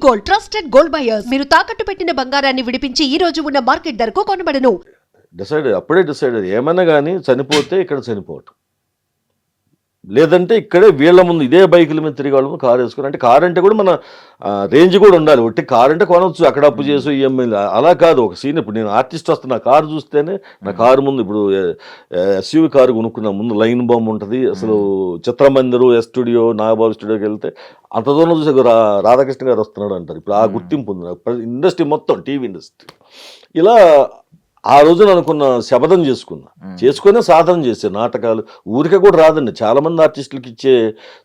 Gold, trusted gold buyers. మీరు తాకట్టు పెట్టిన బంగారాన్ని విడిపించి ఈ రోజు ఉన్న మార్కెట్ ధరకు కొనబడను. అప్పుడే డిసైడ్ ఏమన్నా కానీ చనిపోతే ఇక్కడ చనిపోవటం, లేదంటే ఇక్కడే వీళ్ళ ముందు ఇదే బైకుల మీద తిరిగి వాళ్ళ కారు వేసుకుని, అంటే కారు అంటే కూడా మన రేంజ్ కూడా ఉండాలి. ఒట్టి కారు అంటే కొనవచ్చు, అక్కడ అప్పు చేసి ఈఎంఐ అలా కాదు. ఒక సీన్, ఇప్పుడు నేను ఆర్టిస్ట్ వస్తున్నా, కారు చూస్తేనే నా కారు ముందు, ఇప్పుడు ఎస్యూవి కారు కొనుక్కున్నా, ముందు లైన్ బొమ్మ ఉంటుంది. అసలు చిత్రమందిరు, స్టూడియో, నాగబాబు స్టూడియోకి వెళ్తే అంత దూరం చూసి రాధాకృష్ణ గారు వస్తున్నాడు అంటారు. ఇప్పుడు ఆ గుర్తింపు ఉంది ఇండస్ట్రీ మొత్తం, టీవీ ఇండస్ట్రీ. ఇలా ఆ రోజున అనుకున్న శపథం చేసుకునే సాధన చేసే నాటకాలు ఊరికే కూడా రాదండి. చాలా మంది ఆర్టిస్టులకి ఇచ్చే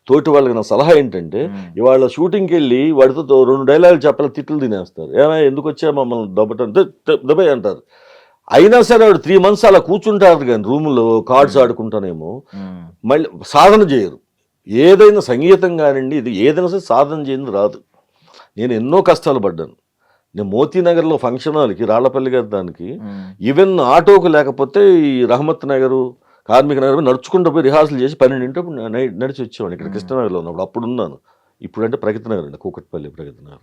తోటి వాళ్ళకి నా సలహా ఏంటంటే, ఇవాళ షూటింగ్కి వెళ్ళి వాడితో 2 డైలాగులు చెప్పాలి, తిట్లు తినేస్తారు. ఏమైనా ఎందుకు వచ్చా మమ్మల్ని దెబ్బే అంటారు. అయినా సరే వాడు 3 months అలా కూర్చుంటారు కానీ రూములో కార్డ్స్ ఆడుకుంటానేమో, మళ్ళీ సాధన చేయరు. ఏదైనా సంగీతం కానివ్వండి, ఇది ఏదైనా సరే సాధన చేయండి రాదు. నేను ఎన్నో కష్టాలు పడ్డాను. నేను మోతీనగర్లో ఫంక్షన్ హాల్కి, రాళ్లపల్లి గారి దానికి, ఈవెన్ ఆటోకు లేకపోతే ఈ రహమత్ నగరు, కార్మిక నగర్ నడుచుకుంటూ పోయి రిహార్సల్ చేసి 12 నడిచి వచ్చేవాడిని. ఇక్కడ కృష్ణనగర్లో ఉన్నప్పుడు, అప్పుడు ఉన్నాను. ఇప్పుడంటే ప్రగతి నగర్ అండి, కూకట్పల్లి ప్రగతి నగర్.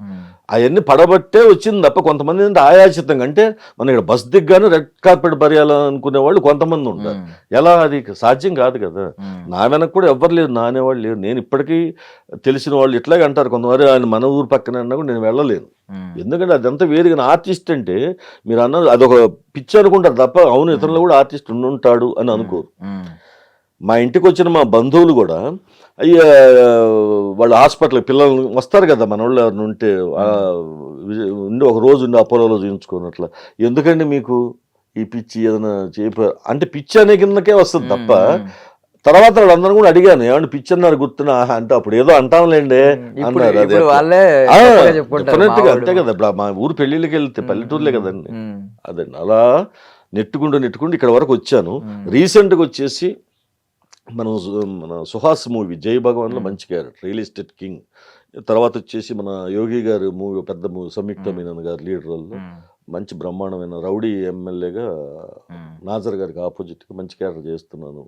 అవన్నీ పడబట్టే వచ్చింది తప్ప, కొంతమంది అంటే ఆయాచితంగా, అంటే మనం ఇక్కడ బస్ దిగ్గానే రెడ్ కార్పెట్ బరియాలనుకునే వాళ్ళు కొంతమంది ఉంటారు. ఎలా, అది సాధ్యం కాదు కదా. నా వెనక కూడా ఎవ్వరు లేరు, నా అనేవాళ్ళు లేరు. నేను ఇప్పటికీ తెలిసిన వాళ్ళు ఇట్లాగే అంటారు కొంతమంది, ఆయన మన ఊరు పక్కన అన్నా కూడా నేను వెళ్ళలేను. ఎందుకంటే అదంతా వేరుగా. ఆర్టిస్ట్ అంటే మీరు అన్నది అదొక పిచ్చి అనుకుంటారు తప్ప, అవును ఇతరులు కూడా ఆర్టిస్ట్ ఉండుంటాడు అని అనుకోరు. మా ఇంటికి వచ్చిన మా బంధువులు కూడా, అయ్యా వాళ్ళు హాస్పిటల్ పిల్లలు వస్తారు కదా మన వాళ్ళు ఎవరిని ఉంటే, ఉండి ఒక రోజు ఉండి అపోలోలో చూపించుకున్నట్ల, ఎందుకండి మీకు ఈ పిచ్చి ఏదైనా అంటే పిచ్చి అనే కిందకే వస్తుంది తప్ప, తర్వాత వాళ్ళందరూ కూడా అడిగాను, ఏమంటే పిచ్చి అన్నారు గుర్తున్నా అంటే, అప్పుడు ఏదో అంటాంలేండి అన్నారు. అదే అంతే కదా. ఇప్పుడు మా ఊరు పెళ్లిళ్ళకి వెళ్తే పల్లెటూరులే కదండి. అదండి, అలా నెట్టుకుంటూ ఇక్కడ వరకు వచ్చాను. రీసెంట్గా వచ్చేసి మన సుహాస్ మూవీ జై భగవాన్లో మంచి క్యారెక్టర్, రియల్ ఎస్టేట్ కింగ్. తర్వాత వచ్చేసి మన యోగి గారు మూవీ, పెద్ద మూవీ, సంయుక్త మీనన్ గారు లీడ్ రోల్లో మంచి బ్రహ్మాండమైన రౌడీ ఎమ్మెల్యేగా నాజర్ గారికి ఆపోజిట్గా మంచి క్యారెక్టర్ చేస్తున్నాను.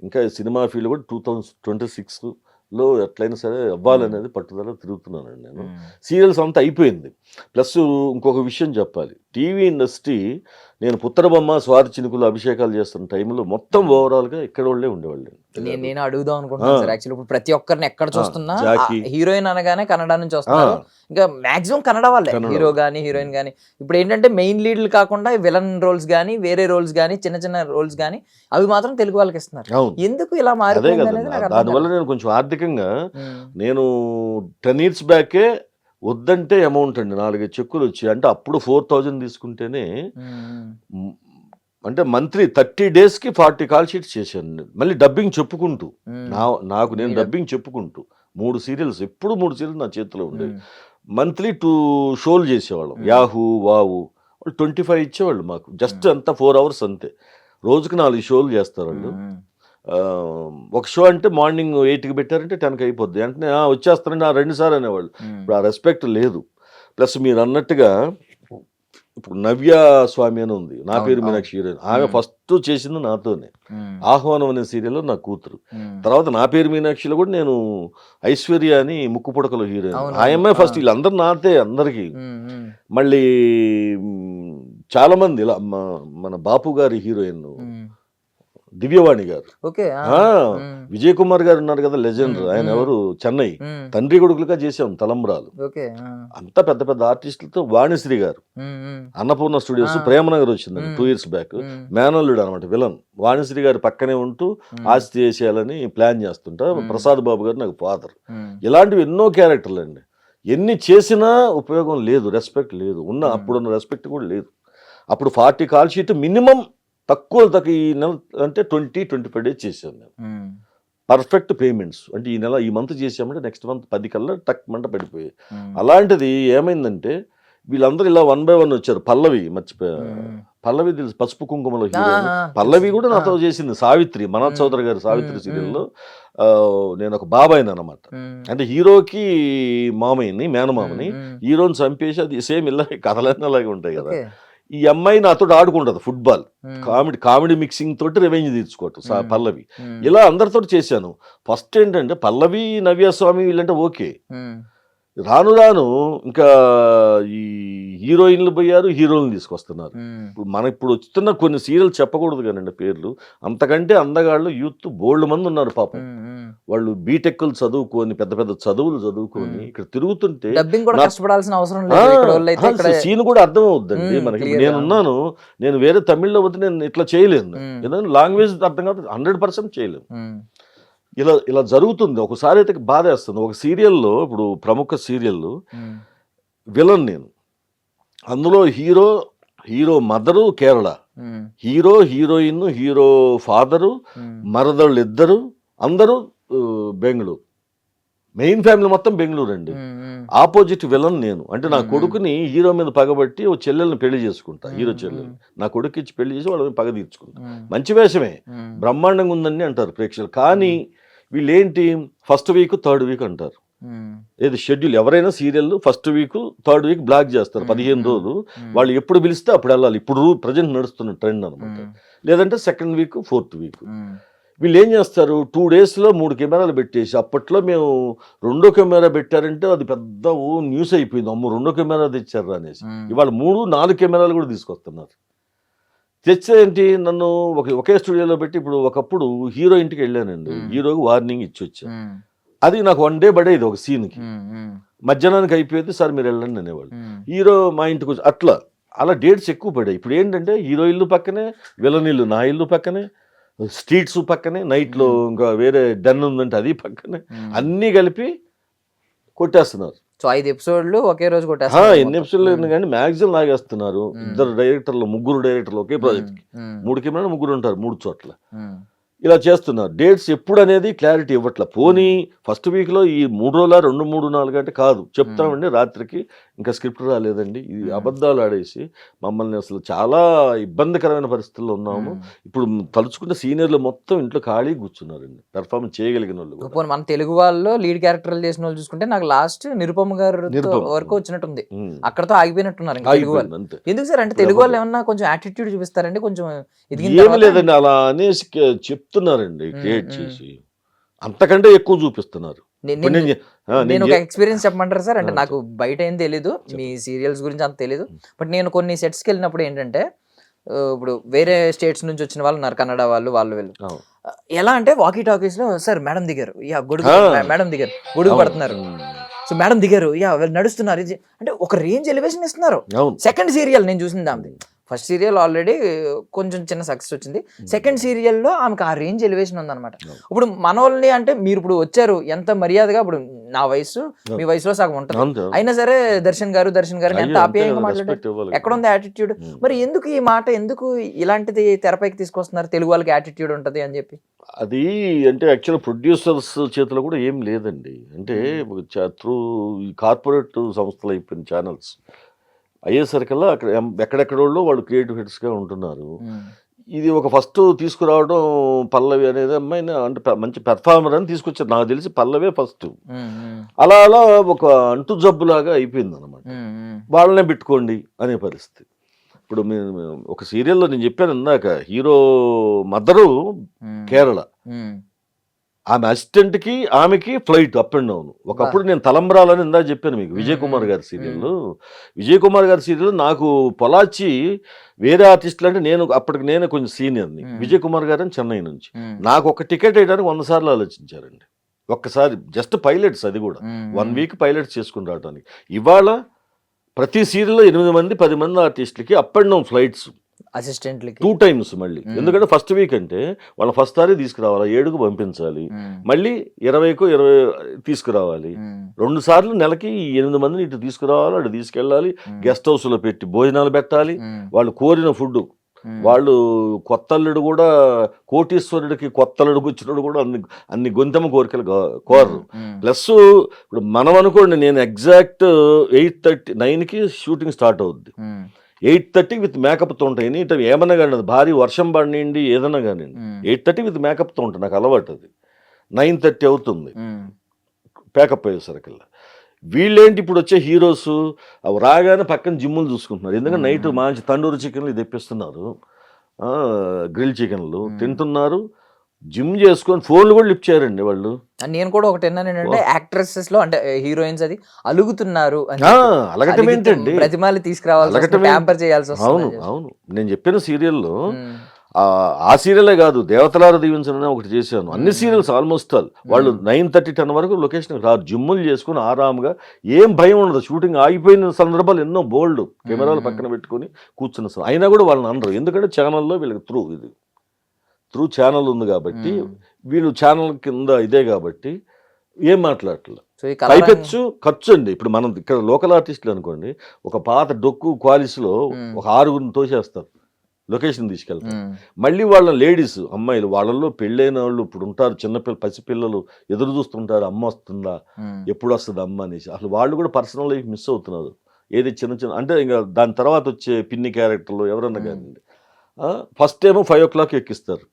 ఇంకా సినిమా ఫీల్డ్ కూడా 2026లో ఎట్లయినా సరే అవ్వాలనేది పట్టుదల తిరుగుతున్నానండి నేను. సీరియల్స్ అంతా అయిపోయింది. ప్లస్ ఇంకొక విషయం చెప్పాలి, టీవీ ఇండస్ట్రీ, నేను పుత్రబొమ్మ, స్వాతి చినుకులు అభిషేకాలు చేస్తున్న టైంలో మొత్తం ఓవరాల్గా ఇక్కడ వాళ్ళే ఉండేవాళ్ళు. నేను అడుగుదాం అనుకుంటున్నాను సార్. యాక్చువల్లీ ఇప్పుడు ప్రతి ఒక్కరిని ఎక్కడ చూస్తున్నా హీరోయిన్ అనగానే కన్నడ నుంచి వస్తున్నారు. ఇంకా మాక్సిమం కన్నడ వాళ్ళే, హీరో గానీ హీరోయిన్ గానీ. ఇప్పుడు ఏంటంటే మెయిన్ లీడ్లు కాకుండా విలన్ రోల్స్ గానీ, వేరే రోల్స్ గానీ, చిన్న చిన్న రోల్స్ గానీ, అవి మాత్రం తెలుగు వాళ్ళకి ఇస్తున్నారు. ఎందుకు ఇలా మారిపోయింది అనేది నాకు అర్థం కాదు. దానివల్ల నేను కొంచెం ఆర్థికంగా, నేను 10 years బ్యాకే వద్దంటే అమౌంట్ అండి 4 చెక్కులు వచ్చి, అంటే అప్పుడు 4000 తీసుకుంటేనే, అంటే మంత్లీ 30 daysకి 40 కాల్ షీట్స్ చేశాను. మళ్ళీ డబ్బింగ్ చెప్పుకుంటూ, నాకు నేను డబ్బింగ్ చెప్పుకుంటూ 3 సీరియల్స్, ఎప్పుడు 3 సీరియల్స్ నా చేతిలో ఉండేవి. మంత్లీ 2 షోలు చేసేవాళ్ళం. యాహూ, వావు, వాళ్ళు 25 ఇచ్చేవాళ్ళు మాకు. జస్ట్ అంతా 4 hours అంతే. రోజుకి 4 షోలు చేస్తారు వాళ్ళు. ఒక షో అంటే మార్నింగ్ 8కి పెట్టారంటే 10కి అయిపోద్ది. అంటే వచ్చేస్తారంటే 2 సార్లు అనేవాళ్ళు. ఇప్పుడు ఆ రెస్పెక్ట్ లేదు. ప్లస్ మీరు అన్నట్టుగా ఇప్పుడు నవ్య స్వామి అని ఉంది, నా పేరు మీనాక్షి హీరోయిన్. ఆమె ఫస్ట్ చేసింది నాతోనే. ఆహ్వానం అనే సీరియల్లో నా కూతురు. తర్వాత నా పేరు మీనాక్షిలో కూడా నేను ఐశ్వర్య అని ముక్కు పుడకలో హీరోయిన్, ఆయమ్మే ఫస్ట్. వీళ్ళందరూ నాతే అందరికి. మళ్ళీ చాలా మంది ఇలా, మన బాపు గారి హీరోయిన్ దివ్యవాణి గారు, విజయ్ కుమార్ గారు ఉన్నారు కదా, లెజెండ్. ఆయన ఎవరు, చెన్నై, తండ్రి కొడుకులుగా చేసాం తలంబ్రాలు. అంతా పెద్ద పెద్ద ఆర్టిస్టులతో. వాణిశ్రీ గారు అన్నపూర్ణ స్టూడియోస్ ప్రేమనగర్ వచ్చిందండి 2 years బ్యాక్. మేనల్లుడు అనమాట విలన్. వాణిశ్రీ గారు పక్కనే ఉంటూ ఆస్తి చేసేయాలని ప్లాన్ చేస్తుంటా. ప్రసాద్ బాబు గారు నాకు ఫాదర్. ఇలాంటివి ఎన్నో క్యారెక్టర్లు అండి. ఎన్ని చేసినా ఉపయోగం లేదు, రెస్పెక్ట్ లేదు. అప్పుడున్న రెస్పెక్ట్ కూడా లేదు. అప్పుడు 40 కాల్ షీట్ మినిమం, తక్కువ ఈ నెల అంటే 20-25 days చేశాను నేను. Perfect payments. అంటే ఈ మంత్ చేసామంటే నెక్స్ట్ మంత్ 10 కల్లా టక్ మంట పడిపోయాయి. అలాంటిది ఏమైందంటే, వీళ్ళందరూ ఇలా 1 by 1 వచ్చారు. పల్లవి మర్చిపోయా, పల్లవి తెలుసు, పసుపు కుంకుమలో హీరోయిన్. పల్లవి కూడా నాతో చేసింది. సావిత్రి, మనోజ్ చౌదరి గారు సావిత్రి సీరియల్లో నేను ఒక బాబాయిని అనమాట. అంటే హీరోకి మామయ్యని, మేనమామని. హీరోని చంపేసి, అది సేమ్ ఇలా కథలన్నీ అలాగే ఉంటాయి కదా. ఈ అమ్మాయి నాతో ఆడుకుంటుంది ఫుట్బాల్, కామెడీ మిక్సింగ్ తోటి రివెంజ్ తీర్చుకోవటం పల్లవి. ఇలా అందరితో చేశాను. ఫస్ట్ ఏంటంటే పల్లవి, నవ్యస్వామి వీళ్ళంటే ఓకే. రాను రాను ఇంకా ఈ హీరోయిన్లు పోయారు, హీరోయిన్లు తీసుకొస్తున్నారు. ఇప్పుడు వస్తున్న కొన్ని సీరియల్ చెప్పకూడదు కానండి పేర్లు, అంతకంటే అందగాళ్ళు యూత్ బోల్డ్ మంది ఉన్నారు పాపం. వాళ్ళు బీటెక్లు చదువుకొని పెద్ద పెద్ద చదువులు చదువుకొని ఇక్కడ తిరుగుతుంటే డబ్బింగ్ కూడా కష్టపడాల్సిన అవసరం లేదు. ఇక్కడ వాళ్ళైతే ఇక్కడ సీన్ కూడా అర్థం అవుద్దండి మనకి. నేనున్నాను, నేను వేరే తమిళ్లో పోతే నేను ఇట్లా చేయలేను, ఏదైనా లాంగ్వేజ్ అర్థం కాదు, 100% చేయలేను. ఇలా జరుగుతుంది. ఒకసారి అయితే బాధ వేస్తుంది. ఒక సీరియల్లో, ఇప్పుడు ప్రముఖ సీరియల్లో విలన్ నేను, అందులో hero mother Kerala, hero heroine, hero father, మరదళ్ళు ఇద్దరు, అందరూ బెంగళూరు, మెయిన్ ఫ్యామిలీ మొత్తం బెంగళూరు అండి. ఆపోజిట్ విలన్ నేను. అంటే నా కొడుకుని హీరో మీద పగబట్టి ఓ చెల్లెల్ని పెళ్లి చేసుకుంటా, హీరో చెల్లెల్ని నా కొడుకు ఇచ్చి పెళ్లి చేసి వాళ్ళ మీద పగ తీర్చుకుంటా. మంచి వేషమే, బ్రహ్మాండంగా ఉందని అంటారు ప్రేక్షకులు. కానీ వీళ్ళేంటి ఫస్ట్ వీక్ థర్డ్ వీక్ అంటారు. ఏది షెడ్యూల్, ఎవరైనా serial first week third week block చేస్తారు, 15 రోజులు. వాళ్ళు ఎప్పుడు పిలిస్తే అప్పుడు వెళ్ళాలి. ఇప్పుడు ప్రజెంట్ నడుస్తున్న ట్రెండ్ అనమాట. లేదంటే సెకండ్ వీక్, ఫోర్త్ వీక్. వీళ్ళు ఏం చేస్తారు, 2 డేస్లో 3 కెమెరాలు పెట్టేసి, అప్పట్లో మేము 2వ కెమెరా పెట్టారంటే అది పెద్ద న్యూస్ అయిపోయింది, అమ్మో 2వ కెమెరా తెచ్చారు అనేసి. ఇవాళ 3, 4 కెమెరాలు కూడా తీసుకొస్తున్నారు. తెచ్చే ఏంటి, నన్ను ఒకే స్టూడియోలో పెట్టి, ఇప్పుడు ఒకప్పుడు హీరో ఇంటికి వెళ్ళానండి, హీరోకి వార్నింగ్ ఇచ్చి వచ్చాను. అది నాకు 1 డే పడేది ఒక సీన్కి, మధ్యాహ్నానికి అయిపోయేది, సార్ మీరు వెళ్ళండి అనేవాళ్ళు. హీరో మా ఇంటికి వచ్చి అలా డేట్స్ ఎక్కువ పడాయి. ఇప్పుడు ఏంటంటే హీరో ఇల్లు పక్కనే, విలన్ ఇల్లు నా ఇల్లు పక్కనే, స్ట్రీట్స్ పక్కనే, నైట్లో ఇంకా వేరే డన్ ఉందంటే అది పక్కనే, అన్నీ కలిపి కొట్టేస్తున్నారు. సో 5 ఎపిసోడ్లు ఒకే రోజు కొట్టేస్తారు. ఎన్ని ఎపిసోడ్లు కానీ మ్యాక్సిమం లాగేస్తున్నారు. 2 డైరెక్టర్లు, 3 డైరెక్టర్లు ఒకే ప్రాజెక్ట్కి, 3 కెమెరా 3 ఉంటారు 3 చోట్ల. ఇలా చేస్తున్నారు. డేట్స్ ఎప్పుడు అనేది క్లారిటీ ఇవ్వట్లే. పోనీ ఫస్ట్ వీక్లో ఈ 3 రోజుల 2, 3, 4 అంటే కాదు, చెప్తామండి రాత్రికి ఇంకా స్క్రిప్ట్ రాలేదండి, ఇది అబద్ధాలు ఆడేసి మమ్మల్ని అసలు చాలా ఇబ్బందికరమైన పరిస్థితుల్లో ఉన్నాము. ఇప్పుడు తలుచుకుంటే సీనియర్లు మొత్తం ఇంట్లో ఖాళీ కూర్చున్నారండి, పెర్ఫార్మెన్స్ చేయగలిగిన వాళ్ళు. మన తెలుగు వాళ్ళు లీడ్ క్యారెక్టర్లు చేసిన వాళ్ళు చూసుకుంటే నాకు లాస్ట్ నిరుపమ గారు వరకు వచ్చినట్టుంది, అక్కడతో ఆగిపోయినట్టున్నారు తెలుగు వాళ్ళు. ఎందుకు సార్ అంటే తెలుగు వాళ్ళు ఏమన్నా కొంచెం యాటిట్యూడ్ చూపిస్తారండి, కొంచెం ఏమి లేదండి అలా అనేసి చెప్తున్నారండి, క్రియేట్ చేసి అంతకంటే ఎక్కువ చూపిస్తున్నారు. నేను ఒక ఎక్స్పీరియన్స్ చెప్పమంటారు సార్, అంటే నాకు బయట ఏం తెలీదు, మీ సీరియల్స్ గురించి అంత తెలీదు, బట్ నేను కొన్ని సెట్స్కి వెళ్ళినప్పుడు ఏంటంటే, ఇప్పుడు వేరే స్టేట్స్ నుంచి వచ్చిన వాళ్ళు ఉన్నారు, కన్నడ వాళ్ళు వీళ్ళు ఎలా అంటే వాకీ టాకీస్ లో, సార్ మేడం దిగారు, గొడుగు మేడం దిగారు, గొడుగు పడుతున్నారు, సో మేడం దిగారు, నడుస్తున్నారు, అంటే ఒక రేంజ్ ఎలివేషన్ ఇస్తున్నారు. సెకండ్ సీరియల్ నేను చూసింది ఆమెది, ఫస్ట్ సీరియల్ ఆల్రెడీ కొంచెం చిన్న సక్సెస్ వచ్చింది, సెకండ్ సీరియల్లో ఆమెకు ఆ రేంజ్ ఎలివేషన్ ఉందన్నమాట. ఇప్పుడు మన వాళ్ళని అంటే మీరు ఇప్పుడు వచ్చారు ఎంత మర్యాదగా, ఇప్పుడు నా వయసు మీ వయసులో సగం ఉంటుంది, అయినా సరే దర్శన్ గారు ఎంత ఆప్యాయంగా మాట్లాడారు, ఎక్కడ ఉంది యాటిట్యూడ్? మరి ఎందుకు ఈ మాట, ఎందుకు ఇలాంటిది తెరపైకి తీసుకొస్తున్నారు, తెలుగు వాళ్ళకి యాటిట్యూడ్ ఉంటుంది అని చెప్పి? అది అంటే యాక్చువల్ ప్రొడ్యూసర్స్ చేతిలో కూడా ఏం లేదండి. అంటే త్రూ ఈ కార్పొరేట్ సంస్థలు అయిపోయిన ఛానల్స్ అయ్యేసరికల్లా అక్కడ ఎక్కడెక్కడోళ్ళు వాళ్ళు క్రియేటివ్ హెడ్స్గా ఉంటున్నారు. ఇది ఒక ఫస్ట్ తీసుకురావడం పల్లవి అనేది అమ్మాయిని, అంటే మంచి పెర్ఫార్మర్ అని తీసుకొచ్చారు, నాకు తెలిసి పల్లవే ఫస్ట్. అలా ఒక అంటు జబ్బులాగా అయిపోయింది అనమాట, వాళ్ళనే పెట్టుకోండి అనే పరిస్థితి. ఇప్పుడు ఒక సీరియల్లో నేను చెప్పాను ఇందాక, హీరో మదరు కేరళ, ఆమె అసిస్టెంట్కి ఆమెకి ఫ్లైట్ అప్ అండ్ డౌన్. ఒకప్పుడు నేను తలంబ్రాలని ఇందాక చెప్పాను మీకు, విజయ్ కుమార్ గారి సీరియల్ నాకు పొలాచి వేరే ఆర్టిస్టులు అంటే నేను కొంచెం సీనియర్ని, విజయ్ కుమార్ గారు అని చెన్నై నుంచి, నాకు ఒక టికెట్ వేయడానికి 100 సార్లు ఆలోచించారండి. ఒక్కసారి జస్ట్ పైలట్స్, అది కూడా 1 వీక్ పైలట్స్ చేసుకుని రావడానికి. ఇవాళ ప్రతి సీరియల్లో 8 మంది 10 మంది ఆర్టిస్టులకి అప్ అండ్ డౌన్ ఫ్లైట్స్, అసిస్టెంట్లకి 2 times మళ్ళీ. ఎందుకంటే ఫస్ట్ వీక్ అంటే వాళ్ళ ఫస్ట్ సారి తీసుకురావాలి, 7కు పంపించాలి, మళ్ళీ 20కు 20 తీసుకురావాలి, 2 సార్లు నెలకి 8 మందిని ఇటు తీసుకురావాలి, అటు తీసుకెళ్ళాలి, గెస్ట్ హౌస్లో పెట్టి భోజనాలు పెట్టాలి, వాళ్ళు కోరిన ఫుడ్. వాళ్ళు కొత్తల్లుడు కూడా, కోటీశ్వరుడికి కొత్తల్లుడికి వచ్చినప్పుడు కూడా అన్ని గొంతెమ్మ కోరికలు కోరరు. ప్లస్ ఇప్పుడు మనం అనుకోండి, నేను ఎగ్జాక్ట్ 8:39కి షూటింగ్ స్టార్ట్ అవుద్ది, 8:30 విత్ మేకప్తో ఉంటాయి. ఎనీ టైం ఏమన్నా కానీ, భారీ వర్షం పడినండి ఏదన్నా కానీ 8:30 విత్ మేకప్తో ఉంటాయి, నాకు అలవాటు అది. 9:30 అవుతుంది ప్యాకప్ అయ్యేసరికల్లా. వీళ్ళేంటి ఇప్పుడు వచ్చే హీరోస్ అవి రాగానే పక్కన జిమ్ములు చూసుకుంటున్నారు, ఎందుకంటే నైట్ మంచి తండూరి చికెన్లు తెప్పిస్తున్నారు, గ్రిల్ చికెన్లు తింటున్నారు, జిమ్ చేసుకొని ఫోన్లు కూడా లిఫ్ట్ చేయరండి వాళ్ళు. అండ్ నేను కూడా ఒకటి విన్నాను ఏంటంటే యాక్ట్రెసెస్ లో అంటే హీరోయిన్స్ అది అలుగుతున్నారు అని ఆ, చెప్పి. అలగటం అలిగితే ఏంటండి? ప్రతిమాలు తీసుకురావాల్సి వస్తుంది, అలగటం ఏంటి? ప్యాంపర్ చేయాల్సి అవును వస్తుంది. అవును నేను చెప్పిన సీరియల్లో ఆ సీరియలే కాదు, దేవతలార దీవించడం ఒకటి చేశాను. అన్ని సీరియల్స్ ఆల్మోస్ట్ ఆల్ వాళ్ళు 9:30, 10 వరకు లొకేషన్ రారు, జిమ్ములు చేసుకుని ఆరాముగా, ఏం భయం ఉండదు. షూటింగ్ ఆగిపోయిన సందర్భాలు ఎన్నో, బోల్డ్ కెమెరాలు పక్కన పెట్టుకుని కూర్చున్న అయినా కూడా వాళ్ళని అనరు. ఎందుకంటే ఛానల్లో వీళ్ళకి త్రూ ఛానల్ ఉంది కాబట్టి, వీళ్ళు ఛానల్ కింద ఇదే కాబట్టి ఏం మాట్లాడట్లేదు. సో ఈ పైపెచ్చు ఖర్చు అండి. ఇప్పుడు మనం ఇక్కడ లోకల్ ఆర్టిస్టులు అనుకోండి, ఒక పాత డొక్కు క్వాలిస్లో ఒక 6గురిని తోసేస్తారు, లొకేషన్ తీసుకెళ్తారు. మళ్ళీ వాళ్ళ లేడీస్ అమ్మాయిలు, వాళ్ళల్లో పెళ్ళైన వాళ్ళు ఇప్పుడు ఉంటారు, చిన్నపిల్ల పసిపిల్లలు ఎదురు చూస్తుంటారు, అమ్మ వస్తుందా, ఎప్పుడు వస్తుంది అమ్మ అనేసి. అసలు వాళ్ళు కూడా పర్సనల్ లైఫ్ మిస్ అవుతున్నారు. ఏది చిన్న అంటే ఇంకా దాని తర్వాత వచ్చే పిన్ని క్యారెక్టర్లు ఎవరన్నా కానీ ఫస్ట్ ఏమో 5 o'clock ఎక్కిస్తారు,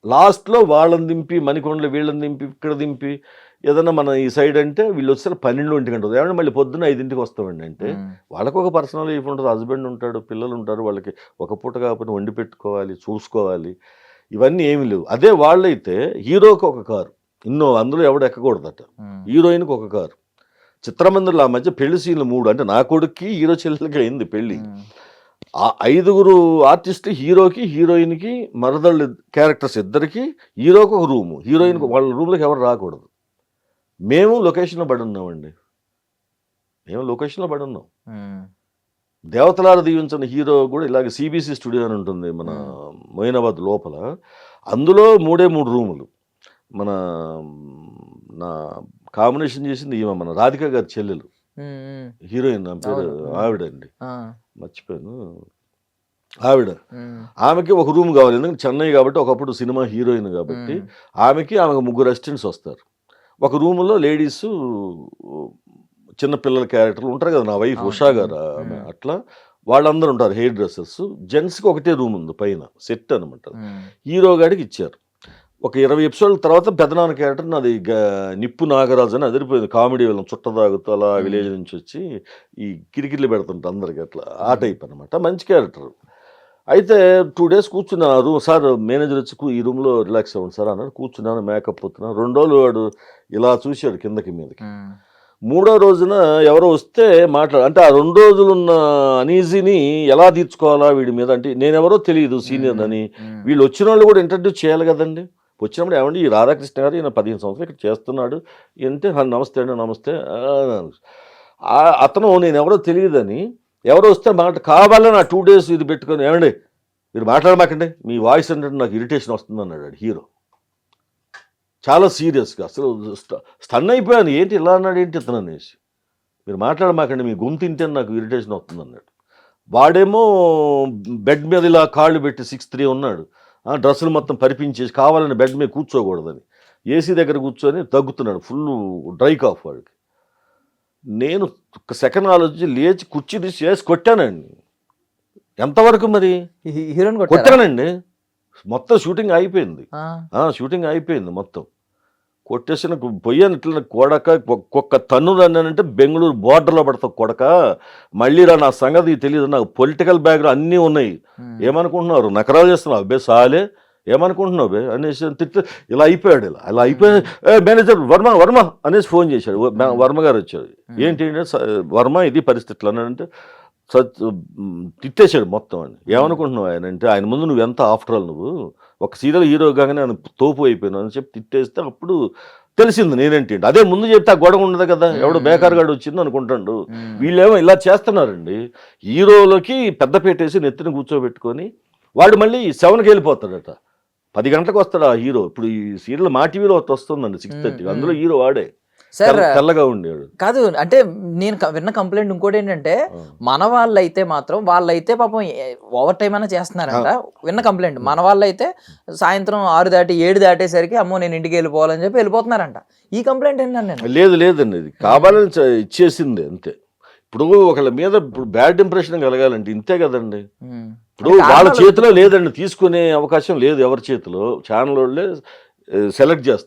లాస్ట్లో వాళ్ళని దింపి మణికొండలు వీళ్ళని దింపి ఇక్కడ దింపి ఏదన్నా మన ఈ సైడ్ అంటే వీళ్ళు వచ్చేసరి 12, 1 గంటలు, ఏమన్నా మళ్ళీ పొద్దున్న 5ంటికి వస్తామండి. అంటే వాళ్ళకు ఒక పర్సనల్ లైఫ్ ఉంటుంది, హస్బెండ్ ఉంటాడు, పిల్లలు ఉంటారు, వాళ్ళకి ఒక పూట కాకపోతే వండి పెట్టుకోవాలి, చూసుకోవాలి, ఇవన్నీ ఏమి లేవు. అదే వాళ్ళైతే హీరోకి ఒక కారు, అందులో ఎవడు ఎక్కకూడదట, హీరోయిన్కి ఒక కారు. చిత్రమందిర్లో ఆ మధ్య పెళ్లి సీన్లు 3, అంటే నా కొడుక్కి హీరో చెల్లెలకి అయింది పెళ్ళి. ఆ 5గురు ఆర్టిస్టు, హీరోకి, హీరోయిన్కి, మరదళ్ళు క్యారెక్టర్స్ ఇద్దరికి, హీరోకి ఒక రూము, హీరోయిన్కి వాళ్ళ రూమ్లోకి ఎవరు రాకూడదు. మేము లొకేషన్లో పడి ఉన్నామండి, దేవతలార దీవించిన హీరో కూడా ఇలాగే సిబిసి స్టూడియో అని ఉంటుంది మన మొయినాబాద్ లోపల, అందులో 3 రూములు. మన నా కాంబినేషన్ చేసింది ఈమె మన రాధిక గారి చెల్లెలు, హీరోయిన్, నా పేరు ఆవిడండి, మర్చిపోయాను ఆవిడ. ఆమెకి ఒక రూమ్ కావాలి, ఎందుకంటే చెన్నై కాబట్టి, ఒకప్పుడు సినిమా హీరోయిన్ కాబట్టి ఆమెకి 3 అసిస్టెంట్స్ వస్తారు. ఒక రూములో లేడీస్, చిన్నపిల్లల క్యారెక్టర్లు ఉంటారు కదా, నా వైఫ్ ఉషా గారు ఆమె, అట్లా వాళ్ళందరూ ఉంటారు, హెయిర్ డ్రెస్సర్స్. జెంట్స్కి ఒకటే రూమ్ ఉంది పైన, సెట్ అనమాట. హీరో గాడికి ఇచ్చారు. ఒక 20 ఎపిసోడ్ల తర్వాత పెద్దనాన్న క్యారెక్టర్ నాది నిప్పు నాగరాజు అని అదిరిపోయింది, కామెడీ వెళ్ళం, చుట్ట తాగుతూ అలా విలేజ్ నుంచి వచ్చి ఈ కిరికిర్లు పెడుతుంటా అందరికి, అట్లా ఆ టైప్ అనమాట, మంచి క్యారెక్టర్. అయితే 2 days కూర్చున్నా రూమ్, సార్ మేనేజర్ వచ్చి ఈ రూమ్లో రిలాక్స్ అవ్వండి సార్ అన్నాడు. కూర్చున్నాను, మేకప్ అవుతున్నాను. 2 రోజులు వాడు ఇలా చూశాడు కిందకి మీదకి. 3వ రోజున ఎవరో వస్తే అంటే ఆ 2 రోజులున్న అనీజీని ఎలా తీర్చుకోవాలా వీడి మీద, అంటే నేనెవరో తెలియదు సీనియర్ అని, వీళ్ళు వచ్చిన వాళ్ళు కూడా ఇంట్రడ్యూస్ చేయాలి కదండి. వచ్చినప్పుడు ఏమండి ఈ రాధాకృష్ణ గారు ఈయన 15 సంవత్సరాలు ఇక్కడ చేస్తున్నాడు అంటే, నమస్తే అండి నమస్తే. అతను నేను ఎవరో తెలియదని, ఎవరో వస్తే కావాలని నా 2 days ఇది పెట్టుకొని, ఏమండి మీరు మాట్లాడమాకండి, మీ వాయిస్ అంటే నాకు ఇరిటేషన్ వస్తుంది అన్నాడు హీరో, చాలా సీరియస్గా. అసలు స్టన్ అయిపోయాను, ఏంటి ఇలా అన్నాడు ఏంటి ఇతను అనేసి. మీరు మాట్లాడమాకండి, మీ గొంతు తింటే నాకు ఇరిటేషన్ వస్తుంది అన్నాడు. వాడేమో బెడ్ మీద ఇలా కాళ్ళు పెట్టి 6'3" ఉన్నాడు, డ్రెస్సులు మొత్తం పరిపించేసి కావాలని బెడ్ మీద కూర్చోకూడదని ఏసీ దగ్గర కూర్చొని తగ్గుతున్నాడు, ఫుల్ డ్రై కాఫ్ వాడికి. నేను ఒక సెకండ్ ఆలోచించి లేచి కుర్చీ తీసి వేసి కొట్టానండి. ఎంతవరకు మరి హీరోయిన్ కొట్టానండి. మొత్తం షూటింగ్ అయిపోయింది మొత్తం. కొట్టేసిన పోయాను ఇట్లా, కొడక ఒక్కొక్క తన్ను అన్నానంటే బెంగళూరు బోర్డర్లో పడతావు కొడక, మళ్ళీ రా నా సంగతి తెలియదు, నాకు పొలిటికల్ బ్యాక్గ్రౌండ్ అన్నీ ఉన్నాయి, ఏమనుకుంటున్నారు నకరాలు చేస్తున్నావు అబ్బే సాలే, ఏమనుకుంటున్నావు బే అనేసి తిట్టు. ఇలా అయిపోయాడు, ఇలా అయిపోయి మేనేజర్ వర్మ అనేసి ఫోన్ చేశాడు. వర్మ గారు వచ్చాడు, ఏంటి వర్మ ఇది పరిస్థితులు అన్నాడంటే తిట్టేశాడు మొత్తం అని. ఏమనుకుంటున్నావు ఆయన అంటే, ఆయన ముందు నువ్వు ఎంత ఆఫ్టర్ ఆల్, నువ్వు ఒక సీరియల్ హీరో కాగానే ఆయన తోపు అయిపోయినావు అని చెప్పి తిట్టేస్తే అప్పుడు తెలిసింది నేనేంటి. అదే ముందు చెప్తే ఆ గొడవ ఉండదు కదా, ఎవడో బేకార్గాడు వచ్చింది అనుకుంటాడు. వీళ్ళేమో ఇలా చేస్తున్నారండి, హీరోలకి పెద్దపేటేసి నెత్తిని కూర్చోబెట్టుకొని వాడు మళ్ళీ 7కి వెళ్ళిపోతాడట, 10 గంటలకు వస్తాడు ఆ హీరో. ఇప్పుడు ఈ సీరియల్ మా టీవీలో వస్తుందండి 6:30, అందులో హీరో వాడే, సార్ తెల్లగా ఉండేవాడు. కాదు అంటే నేను విన్న కంప్లైంట్ ఇంకోటి ఏంటంటే, మన వాళ్ళైతే మాత్రం వాళ్ళైతే పాపం ఓవర్ టైం అయినా చేస్తున్నారంట. విన్న కంప్లైంట్, మన వాళ్ళైతే సాయంత్రం 6 దాటి 7 దాటేసరికి అమ్మో నేను ఇంటికి వెళ్ళిపోవాలని చెప్పి వెళ్ళిపోతున్నారంట. ఈ కంప్లైంట్ ఏంటండి? లేదండి, ఇది కావాలని ఇచ్చేసింది అంతే. ఇప్పుడు ఒకళ్ళ మీద ఇప్పుడు బ్యాడ్ ఇంప్రెషన్ కలగాలంటే ఇంతే కదండి. ఇప్పుడు వాళ్ళ చేతిలో లేదండి, తీసుకునే అవకాశం లేదు ఎవరి చేతిలో, ఛానల్ వాళ్ళే సెలెక్ట్ చేస్తారు.